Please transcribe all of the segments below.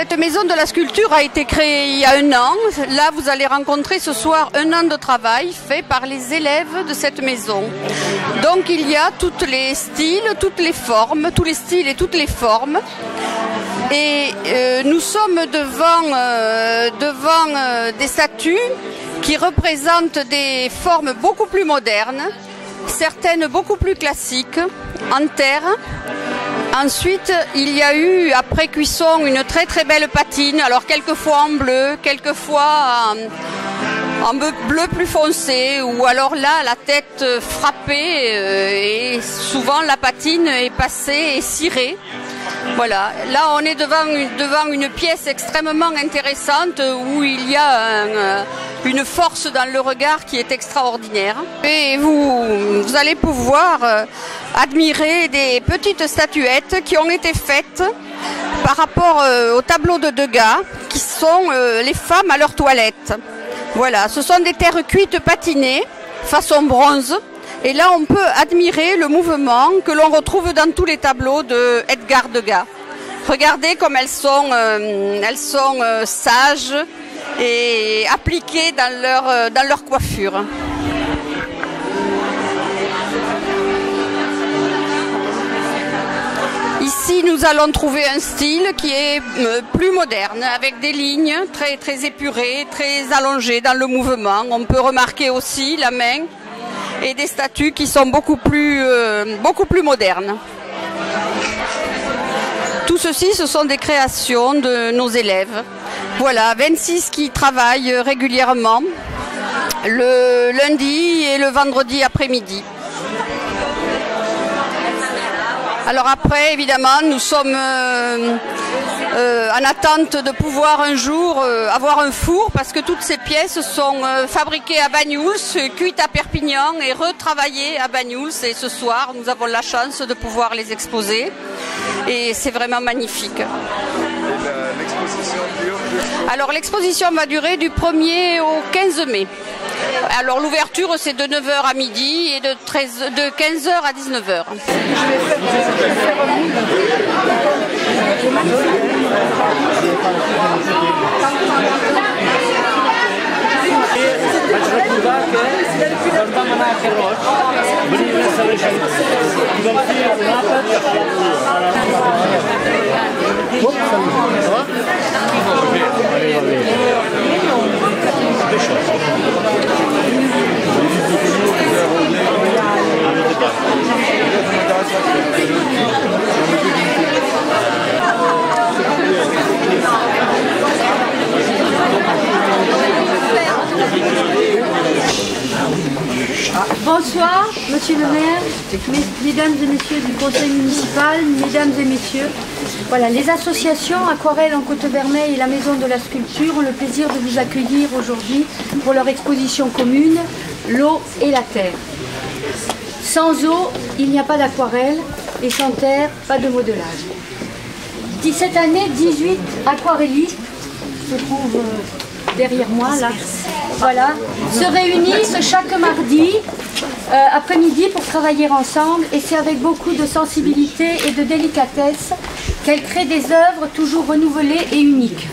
Cette maison de la sculpture a été créée il y a 1 an. Là, vous allez rencontrer ce soir 1 an de travail fait par les élèves de cette maison. Donc, il y a tous les styles, toutes les formes, tous les styles et toutes les formes. Et nous sommes devant des statues qui représentent des formes beaucoup plus modernes, certaines beaucoup plus classiques, en terre. Ensuite, il y a eu, après cuisson, une très très belle patine, alors quelquefois en bleu, quelquefois en bleu plus foncé, ou alors là, la tête frappée, et souvent la patine est passée et cirée. Voilà, là on est devant une pièce extrêmement intéressante où il y a une force dans le regard qui est extraordinaire. Et vous allez pouvoir admirer des petites statuettes qui ont été faites par rapport au tableau de Degas, qui sont les femmes à leur toilette. Voilà, ce sont des terres cuites patinées, façon bronze. Et là, on peut admirer le mouvement que l'on retrouve dans tous les tableaux de Edgar Degas. Regardez comme elles sont sages et appliquées dans leur coiffure. Ici, nous allons trouver un style qui est plus moderne, avec des lignes très, très épurées, très allongées dans le mouvement. On peut remarquer aussi la main et des statues qui sont beaucoup plus modernes. Tout ceci, ce sont des créations de nos élèves. Voilà, 26 qui travaillent régulièrement le lundi et le vendredi après-midi. Alors après, évidemment, nous sommes en attente de pouvoir un jour avoir un four, parce que toutes ces pièces sont fabriquées à Banyuls, cuites à Perpignan et retravaillées à Banyuls. Et ce soir, nous avons la chance de pouvoir les exposer. Et c'est vraiment magnifique. Alors l'exposition va durer du 1er au 15 mai. Alors l'ouverture c'est de 9h à midi et de 15h à 19h. Bonsoir, monsieur le maire, mesdames et messieurs du conseil municipal, mesdames et messieurs. Voilà, les associations Aquarelle en Côte-Vermeille et la Maison de la Sculpture ont le plaisir de vous accueillir aujourd'hui pour leur exposition commune, l'eau et la terre. Sans eau, il n'y a pas d'aquarelle et sans terre, pas de modelage. Cette année, 18 aquarellistes se trouvent derrière moi, là, voilà, se réunissent chaque mardi après-midi pour travailler ensemble, et c'est avec beaucoup de sensibilité et de délicatesse qu'elles créent des œuvres toujours renouvelées et uniques.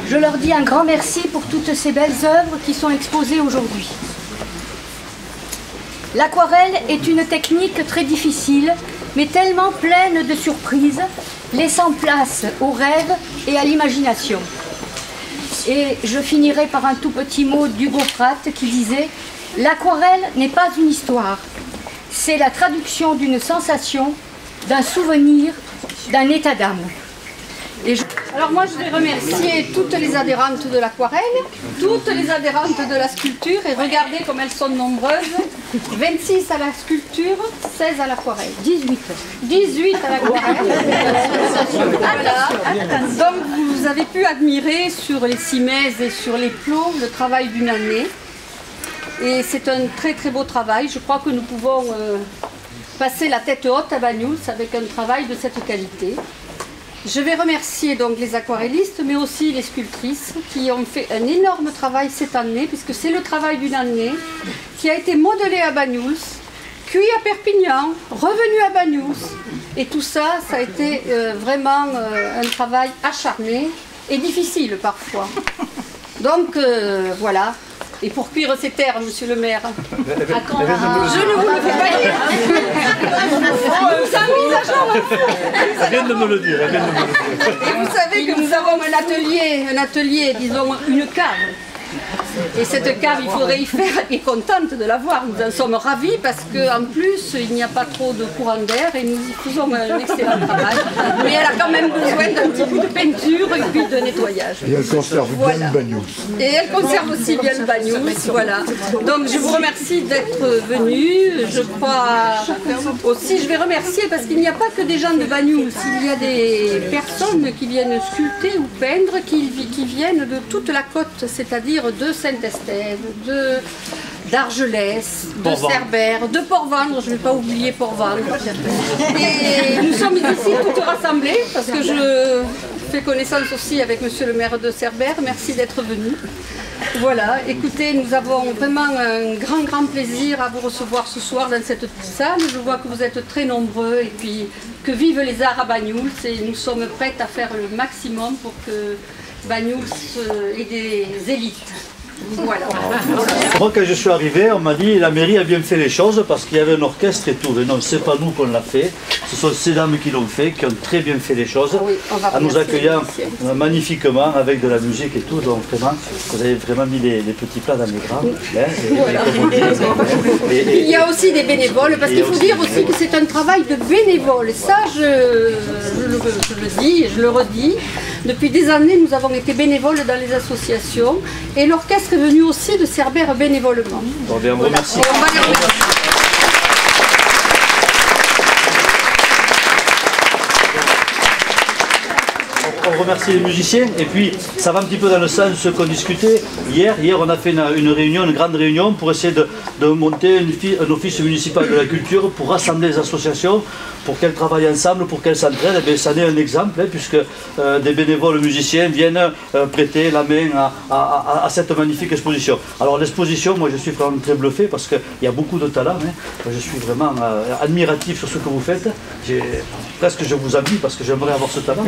Je leur dis un grand merci pour toutes ces belles œuvres qui sont exposées aujourd'hui. L'aquarelle est une technique très difficile, mais tellement pleine de surprises, laissant place au rêve et à l'imagination. Et je finirai par un tout petit mot d'Hugo Pratt qui disait « L'aquarelle n'est pas une histoire, c'est la traduction d'une sensation, d'un souvenir, d'un état d'âme. » Alors moi je vais remercier toutes les adhérentes de l'aquarelle, toutes les adhérentes de la sculpture, et regardez comme elles sont nombreuses. 26 à la sculpture, 16 à l'aquarelle. 18 à l'aquarelle. Voilà. Donc vous avez pu admirer sur les cimaises et sur les plots le travail d'une année. Et c'est un très très beau travail. Je crois que nous pouvons passer la tête haute à Banyuls avec un travail de cette qualité. Je vais remercier donc les aquarellistes, mais aussi les sculptrices qui ont fait un énorme travail cette année, puisque c'est le travail d'une année qui a été modelé à Banyuls, puis à Perpignan, revenu à Bagnous. Et tout ça, ça a été vraiment un travail acharné et difficile parfois. Donc voilà. Et pour cuire ces terres, monsieur le maire, je ne vous le fais pas dire. Elle vient de me le dire. Et vous savez que nous avons un atelier, disons une cave. Et cette cave, il faudrait y faire, et contente de la voir. Nous en sommes ravis parce qu'en plus, il n'y a pas trop de courant d'air et nous y faisons un excellent travail. Mais elle a quand même besoin d'un petit peu de peinture et puis de nettoyage. Et elle conserve bien le Bagnous. Et elle conserve aussi bien le Bagnous, voilà. Donc je vous remercie d'être venus. Je crois aussi, je vais remercier parce qu'il n'y a pas que des gens de Bagnous. Il y a des personnes qui viennent sculpter ou peindre, qui viennent de toute la côte, c'est-à-dire de Saint-Estève, d'Argelès, de Cerbère, de Port-Vendre, je ne vais pas oublier Port-Vendre. Et nous sommes ici toutes rassemblées parce que je fais connaissance aussi avec monsieur le maire de Cerbère. Merci d'être venu. Voilà, écoutez, nous avons vraiment un grand plaisir à vous recevoir ce soir dans cette salle. Je vois que vous êtes très nombreux et puis que vivent les arts à Bagnous et nous sommes prêts à faire le maximum pour que Bagnous ait des élites. Voilà. Moi, quand je suis arrivé, on m'a dit la mairie a bien fait les choses parce qu'il y avait un orchestre et tout. Mais non, c'est pas nous qu'on l'a fait. Ce sont ces dames qui l'ont fait, qui ont très bien fait les choses, en nous accueillant magnifiquement avec de la musique et tout. Donc vraiment, vous avez vraiment mis les petits plats dans les grands. Il y a aussi des bénévoles, parce qu'il faut dire aussi que c'est un travail de bénévoles. Ça, je le dis et je le redis. Depuis des années, nous avons été bénévoles dans les associations et l'orchestre est venu aussi de Cerbère bénévolement. Bon, bien, voilà. merci. On va les remercier. On remercie les musiciens et puis ça va un petit peu dans le sens de ce qu'on discutait hier. Hier on a fait une réunion, une grande réunion pour essayer de monter un office municipal de la culture pour rassembler les associations, pour qu'elles travaillent ensemble, pour qu'elles s'entraident. Et ça en est un exemple puisque des bénévoles musiciens viennent prêter la main à cette magnifique exposition. Alors l'exposition, moi je suis vraiment très bluffé parce qu'il y a beaucoup de talent. Je suis vraiment admiratif sur ce que vous faites. Presque je vous envie parce que j'aimerais avoir ce talent.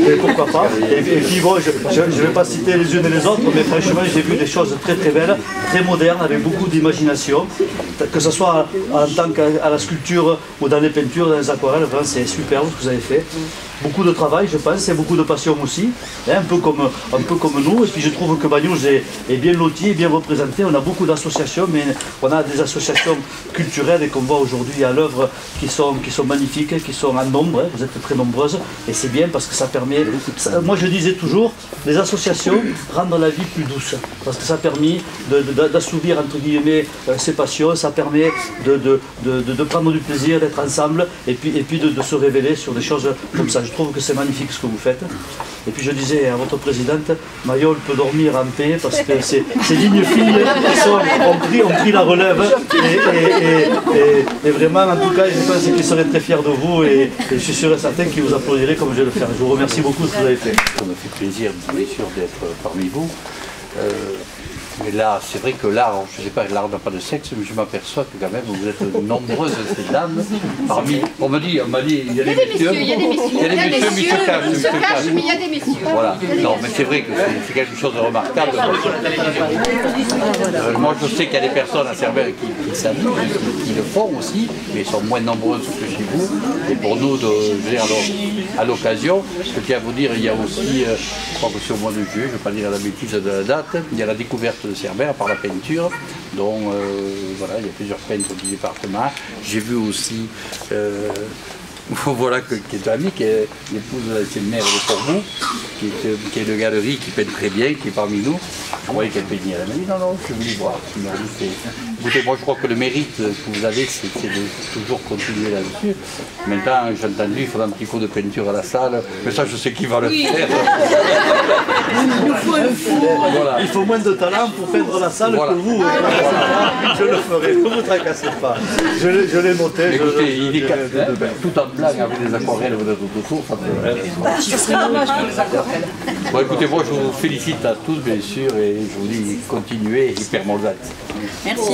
Mais pourquoi pas. Et puis bon, je ne vais pas citer les unes et les autres, mais franchement j'ai vu des choses très belles, très modernes, avec beaucoup d'imagination, que ce soit en tant qu'à la sculpture ou dans les peintures, dans les aquarelles. Vraiment c'est superbe ce que vous avez fait. Beaucoup de travail je pense, et beaucoup de passion aussi, un peu comme nous. Et puis je trouve que Bagnous est bien loti, bien représenté. On a beaucoup d'associations, mais on a des associations culturelles et qu'on voit aujourd'hui à l'œuvre qui sont magnifiques, qui sont en nombre. Vous êtes très nombreuses et c'est bien parce que ça permet, moi je disais toujours, les associations rendent la vie plus douce parce que ça permet d'assouvir entre guillemets ses passions, ça permet de prendre du plaisir, d'être ensemble et puis de se révéler sur des choses comme ça. Je trouve que c'est magnifique ce que vous faites. Et puis je disais à votre présidente, Mayol peut dormir en paix parce que ces dignes filles ont pris la relève et vraiment en tout cas je pense qu'ils seraient très fiers de vous et je suis sûr et certain qu'ils vous applaudiraient comme je vais le faire. Je vous remercie beaucoup de ce que vous avez fait. Ça me fait plaisir bien sûr d'être parmi vous. Mais là, c'est vrai que l'art, je ne sais pas, l'art n'a pas de sexe, mais je m'aperçois que quand même vous êtes nombreuses ces dames. Parmi, on m'a dit, il y a des messieurs. Il y a des messieurs, mais ils se cachent, mais il y a des messieurs. Voilà. Non, mais c'est vrai que c'est quelque chose de remarquable. Moi, je sais qu'il y a des personnes à Cerbère qui s'amusent, qui le font aussi, mais ils sont moins nombreuses que chez vous. Et pour nous, à l'occasion, je tiens à vous dire, il y a aussi, je crois que c'est au mois de juillet, je ne vais pas dire la bêtise de la date, il y a la découverte de Cerbère par la peinture, dont voilà, il y a plusieurs peintres du département. J'ai vu aussi, voilà, qui est un ami, qui est l'épouse de l'ancienne maire de Corbou, qui est de galerie, qui peint très bien, qui est parmi nous. Je voyais qu'elle peignait. Elle m'a dit non, je voulais voir. Écoutez, moi je crois que le mérite que vous avez, c'est de toujours continuer là-dessus. Maintenant, j'ai entendu, il faudra un petit coup de peinture à la salle, mais ça je sais qui va le faire. Voilà. Il faut moins de talent pour peindre la salle que vous. Je le ferai, ne vous tracassez pas. Je l'ai noté. Écoutez, il est tout en blague avec des aquarelles, vous êtes autour, ça peut. Bon, écoutez, moi je vous félicite à tous bien sûr et je vous dis, continuez, hyper moldat. Merci.